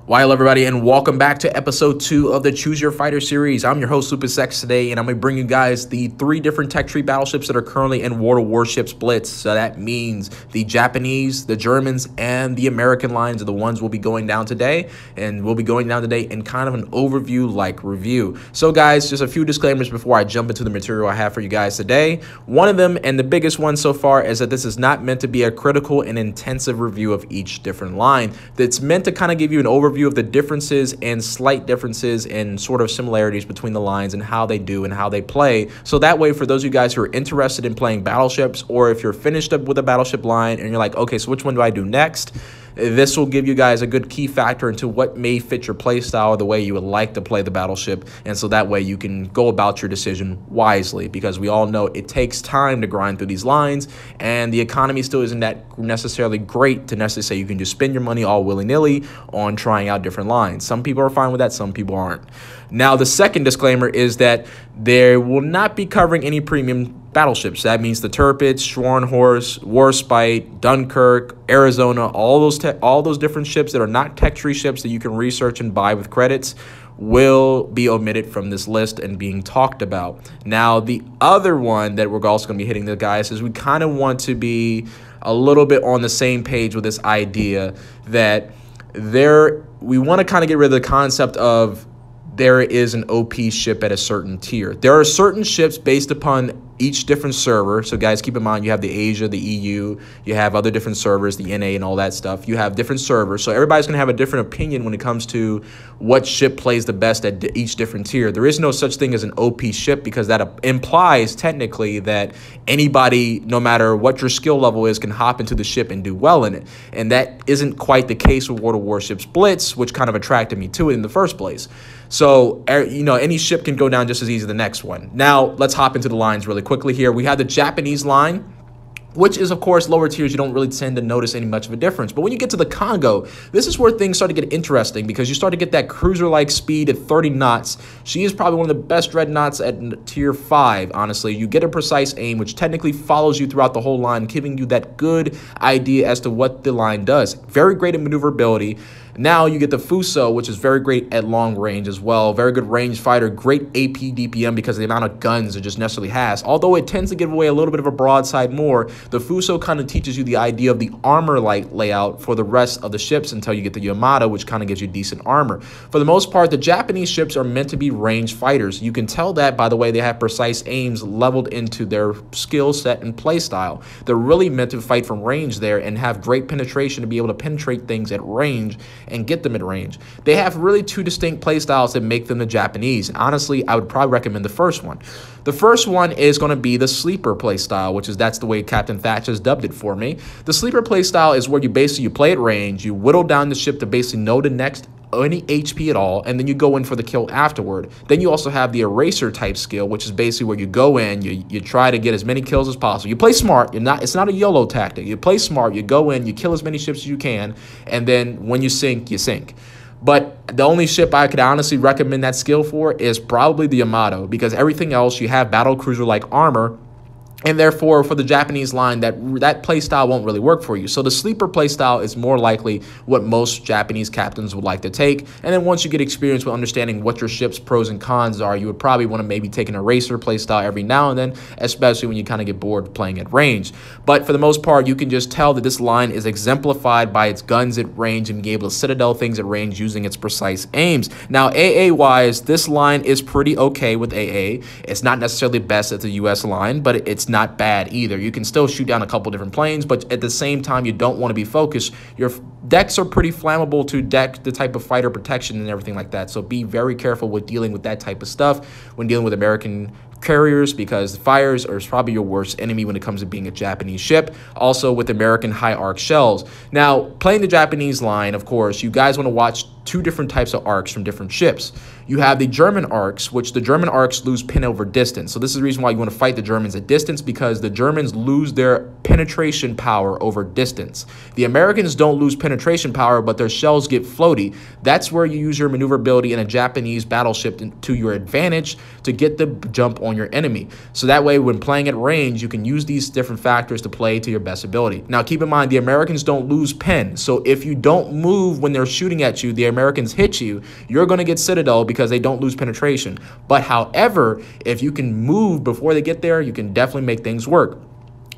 Why, hello everybody, and welcome back to episode 2 of the Choose Your Fighter series. I'm your host, SuperSex, today, and I'm going to bring you guys the 3 different tech tree battleships that are currently in World of Warships Blitz. So that means the Japanese, the Germans, and the American lines are the ones we'll be going down today, and we'll be going down today in kind of an overview-like review. So guys, just a few disclaimers before I jump into the material I have for you guys today. One of them, and the biggest one so far, is that this is not meant to be a critical and intensive review of each different line. It's meant to kind of give you an overview of the differences and slight differences and sort of similarities between the lines and how they do and how they play. So that way, for those of you guys who are interested in playing battleships, or if you're finished up with a battleship line and you're like, okay, so which one do I do next? This will give you guys a good key factor into what may fit your play style or the way you would like to play the battleship. And so that way you can go about your decision wisely, because we all know it takes time to grind through these lines, and the economy still isn't that necessarily great to necessarily say you can just spend your money all willy-nilly on trying out different lines. Some people are fine with that, some people aren't. Now, the second disclaimer is that there will not be covering any premium battleships. That means the Tirpitz, Schwarzenhorst, Warspite, Dunkirk, Arizona, all those different ships that are not tech tree ships that you can research and buy with credits will be omitted from this list and being talked about. We the other one that we're also going to be hitting, the guys, is we kind of want to be a little bit on the same page with this idea that we want to kind of get rid of the concept of there is an OP ship at a certain tier. There are certain ships based upon each different server. So guys, keep in mind, you have the Asia, the EU, you have other different servers, the NA and all that stuff. You have different servers. So everybody's going to have a different opinion when it comes to what ship plays the best at each different tier. There is no such thing as an OP ship, because that implies technically that anybody, no matter what your skill level is, can hop into the ship and do well in it. And that isn't quite the case with World of Warships Blitz, which kind of attracted me to it in the first place. So, you know, any ship can go down just as easy as the next one. Now, let's hop into the lines really quickly here. We have the Japanese line, which is, of course, lower tiers. You don't really tend to notice any much of a difference. But when you get to the Congo, this is where things start to get interesting, because you start to get that cruiser-like speed at 30 knots. She is probably one of the best dreadnoughts at tier 5, honestly. You get a precise aim, which technically follows you throughout the whole line, giving you that good idea as to what the line does. Very great at maneuverability. Now you get the Fuso, which is very great at long range as well. Very good range fighter, great AP DPM because of the amount of guns it just necessarily has. Although it tends to give away a little bit of a broadside more, the Fuso kind of teaches you the idea of the armor-like layout for the rest of the ships until you get the Yamato, which kind of gives you decent armor. For the most part, the Japanese ships are meant to be range fighters. You can tell that by the way they have precise aims leveled into their skill set and play style. They're really meant to fight from range there and have great penetration to be able to penetrate things at range and get them at range. They have really 2 distinct play styles that make them the Japanese. Honestly, I would probably recommend the first one. The first one is going to be the sleeper play style, that's the way Captain Thatch has dubbed it for me. The sleeper play style is where you play at range, you whittle down the ship to basically know the next any HP at all, and then you go in for the kill afterward. Then you also have the eraser type skill, which is basically where you go in, you try to get as many kills as possible. You play smart. It's not a YOLO tactic. You play smart. You go in, you kill as many ships as you can, and then when you sink, you sink. But the only ship I could honestly recommend that skill for is probably the Yamato, because everything else, you have battle cruiser like armor. And therefore, for the Japanese line, that play style won't really work for you. So the sleeper play style is more likely what most Japanese captains would like to take. And then once you get experience with understanding what your ship's pros and cons are, you would probably want to maybe take an eraser play style every now and then, especially when you kind of get bored playing at range. But for the most part, you can just tell that this line is exemplified by its guns at range and being able to citadel things at range using its precise aims. Now, AA-wise, this line is pretty okay with AA. It's not necessarily best at the US line, but it's not bad either. You can still shoot down a couple different planes, but at the same time, you don't want to be focused. Your decks are pretty flammable to deck the type of fighter protection and everything like that. So be very careful with dealing with that type of stuff when dealing with American carriers, because fires are probably your worst enemy when it comes to being a Japanese ship. Also with American high arc shells. Now, playing the Japanese line, of course, you guys want to watch 2 different types of arcs from different ships. You have the German arcs, which the German arcs lose pin over distance. So this is the reason why you want to fight the Germans at distance, because the Germans lose their penetration power over distance. The Americans don't lose penetration power, but their shells get floaty. That's where you use your maneuverability in a Japanese battleship to your advantage to get the jump on your enemy. So that way, when playing at range, you can use these different factors to play to your best ability. Now, keep in mind, the Americans don't lose pen. So if you don't move when they're shooting at you, the Americans hit you, you're going to get Citadel because they don't lose penetration. But however, if you can move before they get there, you can definitely make things work.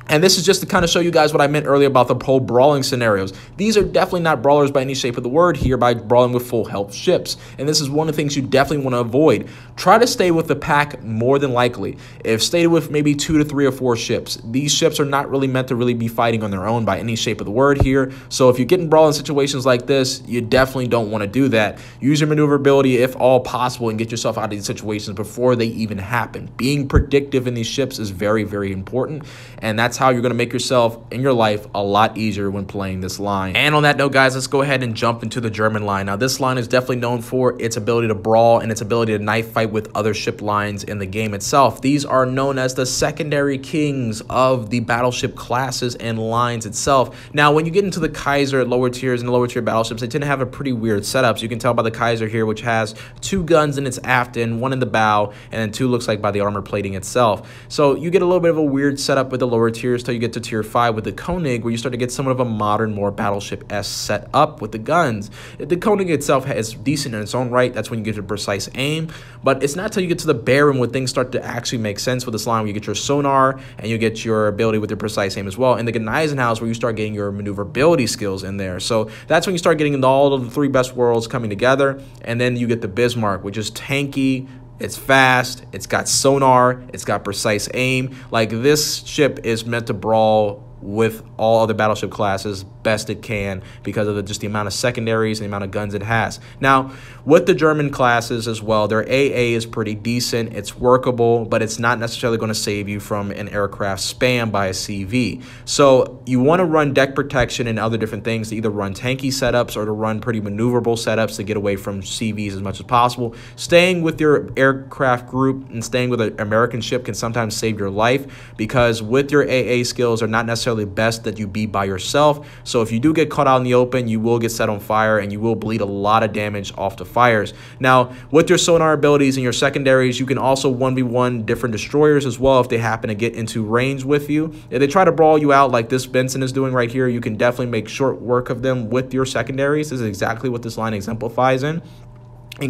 And this is just to kind of show you guys what I meant earlier about the whole brawling scenarios. These are definitely not brawlers by any shape of the word here by brawling with full health ships. And this is one of the things you definitely want to avoid. Try to stay with the pack more than likely. If stay with maybe 2 to 3 or 4 ships, these ships are not really meant to really be fighting on their own by any shape of the word here. So if you're getting brawling situations like this, you definitely don't want to do that. Use your maneuverability if all possible and get yourself out of these situations before they even happen. Being predictive in these ships is very, very important. And that's how you're going to make yourself in your life a lot easier when playing this line. And on that note, guys, let's go ahead and jump into the German line. Now, this line is definitely known for its ability to brawl and its ability to knife fight with other ship lines in the game itself. These are known as the secondary kings of the battleship classes and lines itself. Now, when you get into the Kaiser lower tiers and the lower tier battleships, they tend to have a pretty weird setups. You can tell by the Kaiser here, which has 2 guns in its aft end, 1 in the bow, and then 2 looks like by the armor plating itself. So you get a little bit of a weird setup with the lower tiers till you get to tier 5 with the Koenig, where you start to get somewhat of a modern, more battleship-esque set up with the guns. The Koenig itself is decent in its own right. That's when you get your precise aim, but it's not till you get to the Baron when things start to actually make sense with this line, where you get your sonar and you get your ability with your precise aim as well. And the Gneisenhaus, where you start getting your maneuverability skills in there. So that's when you start getting into all of the 3 best worlds coming together. And then you get the Bismarck, which is tanky, it's fast, it's got sonar, it's got precise aim. Like, this ship is meant to brawl with all other battleship classes best it can because of just the amount of secondaries and the amount of guns it has. Now, with the German classes as well, their AA is pretty decent. It's workable, but it's not necessarily going to save you from an aircraft spam by a CV. So you want to run deck protection and other different things to either run tanky setups or to run pretty maneuverable setups to get away from CVs as much as possible. Staying with your aircraft group and staying with an American ship can sometimes save your life, because with your AA skills are not necessarily best that you be by yourself. So if you do get caught out in the open, you will get set on fire and you will bleed a lot of damage off the fires. Now, with your sonar abilities and your secondaries, you can also 1v1 different destroyers as well if they happen to get into range with you. If they try to brawl you out like this Benson is doing right here, you can definitely make short work of them with your secondaries. This is exactly what this line exemplifies in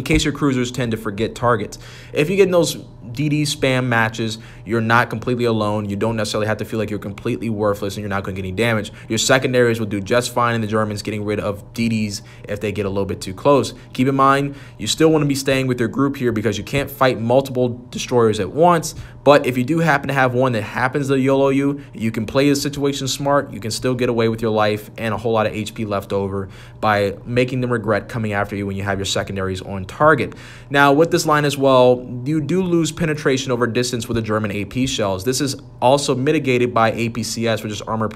case your cruisers tend to forget targets. If you get in those DD spam matches, you're not completely alone. You don't necessarily have to feel like you're completely worthless and you're not going to get any damage. Your secondaries will do just fine in the Germans getting rid of DDs if they get a little bit too close. Keep in mind, you still want to be staying with your group here because you can't fight multiple destroyers at once. But if you do happen to have one that happens to YOLO you, you can play the situation smart. You can still get away with your life and a whole lot of HP left over by making them regret coming after you when you have your secondaries on target. Now, with this line as well, you do lose penetration over distance with the German AP shells. This is also mitigated by APCS, which is armor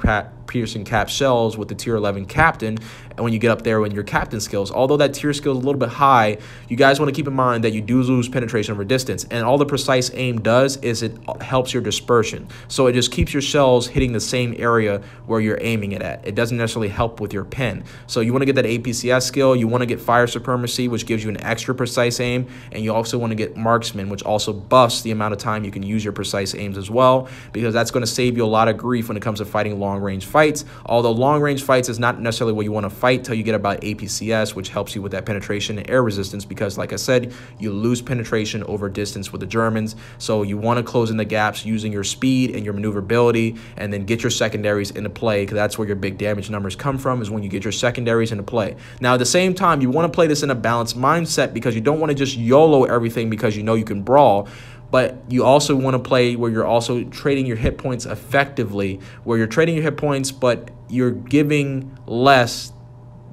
piercing cap shells with the tier 11 captain. And when you get up there with your captain skills, although that tier skill is a little bit high, you guys want to keep in mind that you do lose penetration over distance. And all the precise aim does is it helps your dispersion. So it just keeps your shells hitting the same area where you're aiming it at. It doesn't necessarily help with your pen. So you want to get that APCS skill. You want to get fire supremacy, which gives you an extra precise aim. And you also want to get marksman, which also buffs the amount of time you can use your precise aims as well, because that's going to save you a lot of grief when it comes to fighting long range fights. Although long range fights is not necessarily what you want to fight till you get about APCS, which helps you with that penetration and air resistance, because like I said, you lose penetration over distance with the Germans. So you want to close in the gaps using your speed and your maneuverability, and then get your secondaries into play, because that's where your big damage numbers come from, is when you get your secondaries into play. Now, at the same time, you want to play this in a balanced mindset, because you don't want to just YOLO everything because you know you can brawl. But you also want to play where you're also trading your hit points effectively, where you're trading your hit points, but you're giving less.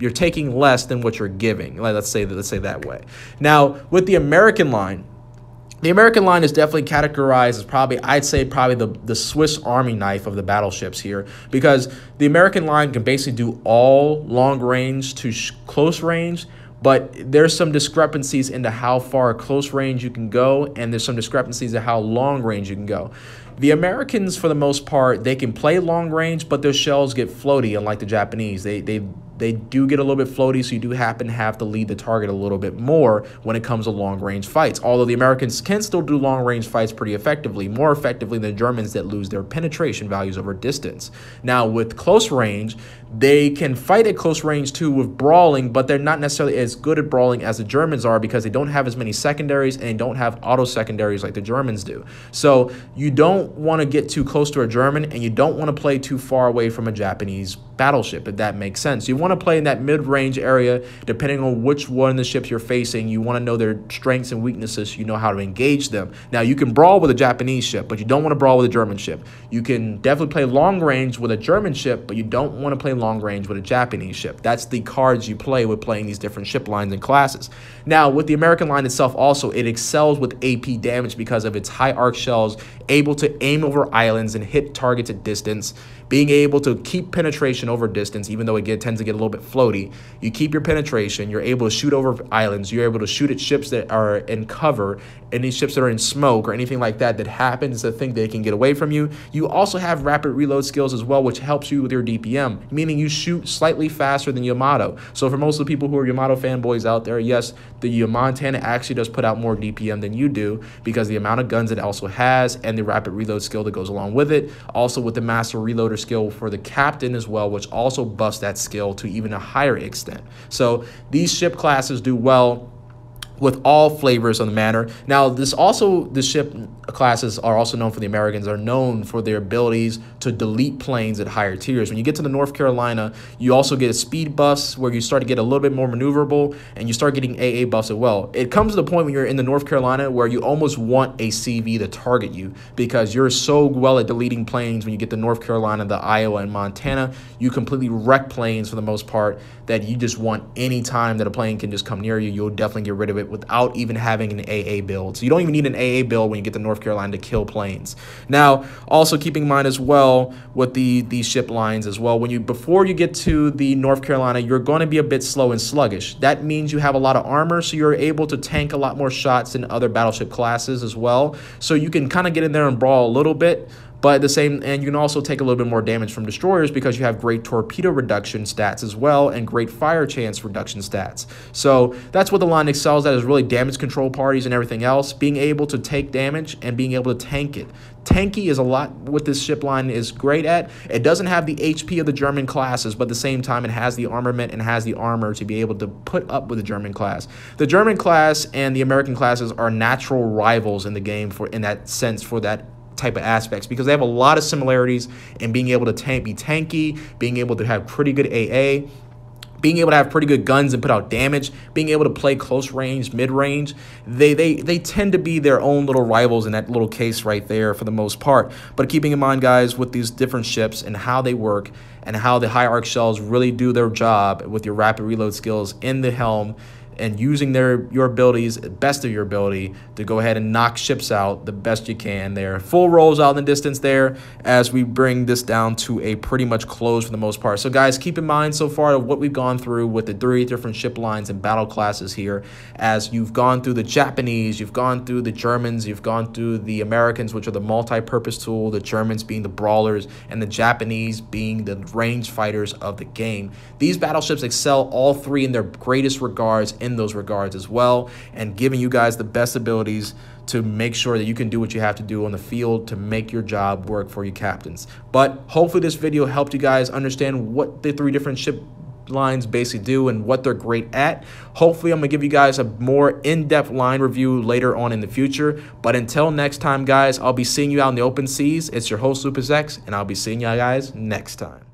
You're taking less than what you're giving. Let's say that way. Now, with the American line is definitely categorized as probably the Swiss Army knife of the battleships here, because the American line can basically do all long range to close range. But there's some discrepancies into how far close range you can go, and there's some discrepancies to how long range you can go. the Americans, for the most part, they can play long range, but their shells get floaty, unlike the Japanese. They do get a little bit floaty, so you do happen to have to lead the target a little bit more when it comes to long-range fights. Although the Americans can still do long-range fights pretty effectively, more effectively than the Germans that lose their penetration values over distance. Now, with close range, they can fight at close range too with brawling, but they're not necessarily as good at brawling as the Germans are because they don't have as many secondaries and don't have auto secondaries like the Germans do. So you don't want to get too close to a German, and you don't want to play too far away from a Japanese battleship, if that makes sense. You want to play in that mid-range area, depending on which one of the ships you're facing. You want to know their strengths and weaknesses so you know how to engage them. Now, you can brawl with a Japanese ship, but you don't want to brawl with a German ship. You can definitely play long range with a German ship, but you don't want to play long range with a Japanese ship. That's the cards you play with playing these different ship lines and classes. Now, with the American line itself also, it excels with AP damage because of its high arc shells, able to aim over islands and hit targets at distance, being able to keep penetration over distance, even though it tends to get a little bit floaty. You keep your penetration, you're able to shoot over islands, you're able to shoot at ships that are in cover, any ships that are in smoke or anything like that that happens to think they can get away from you. You also have rapid reload skills as well, which helps you with your DPM, meaning you shoot slightly faster than Yamato. So for most of the people who are Yamato fanboys out there, yes, the Montana actually does put out more DPM than you do because the amount of guns it also has and the rapid reload skill that goes along with it. Also with the master reloader skill for the captain as well, which also buffs that skill to even a higher extent. So these ship classes do well with all flavors of the manner. Now, the ship classes are also known for the Americans, are known for their abilities to delete planes at higher tiers. When you get to the North Carolina, you also get a speed buffs where you start to get a little bit more maneuverable, and you start getting AA buffs as well. It comes to the point when you're in the North Carolina where you almost want a CV to target you because you're so well at deleting planes. When you get to North Carolina, the Iowa, and Montana, you completely wreck planes for the most part that you just want any time that a plane can just come near you, you'll definitely get rid of it without even having an AA build. So you don't even need an AA build when you get to North Carolina to kill planes. Now, also keeping in mind as well with these ship lines as well, before you get to the North Carolina, you're going to be a bit slow and sluggish. That means you have a lot of armor, so you're able to tank a lot more shots than other battleship classes as well. So you can kind of get in there and brawl a little bit. But and you can also take a little bit more damage from destroyers because you have great torpedo reduction stats as well and great fire chance reduction stats. So that's what the line excels at, is really damage control parties and everything else. Being able to take damage and being able to tank it. Tanky is a lot what this ship line is great at. It doesn't have the HP of the German classes, but at the same time, it has the armament and has the armor to be able to put up with the German class. The German class and the American classes are natural rivals in the game in that sense for that type of aspects because they have a lot of similarities in being able to be tanky, being able to have pretty good AA, being able to have pretty good guns and put out damage, being able to play close range, mid range. They tend to be their own little rivals in that little case right there for the most part. But keeping in mind, guys, with these different ships and how they work and how the high arc shells really do their job with your rapid reload skills in the helm, and using your abilities, best of your ability, to go ahead and knock ships out the best you can there. Full rolls out in the distance there as we bring this down to a pretty much close for the most part. So guys, keep in mind so far what we've gone through with the 3 different ship lines and battle classes here, as you've gone through the Japanese, you've gone through the Germans, you've gone through the Americans, which are the multi-purpose tool, the Germans being the brawlers, and the Japanese being the range fighters of the game. These battleships excel all 3 in their greatest regards in those regards as well, and giving you guys the best abilities to make sure that you can do what you have to do on the field to make your job work for your captains. But hopefully this video helped you guys understand what the 3 different ship lines basically do and what they're great at. Hopefully I'm gonna give you guys a more in-depth line review later on in the future. But until next time, guys, I'll be seeing you out in the open seas. It's your host, Lucas X, and I'll be seeing you guys next time.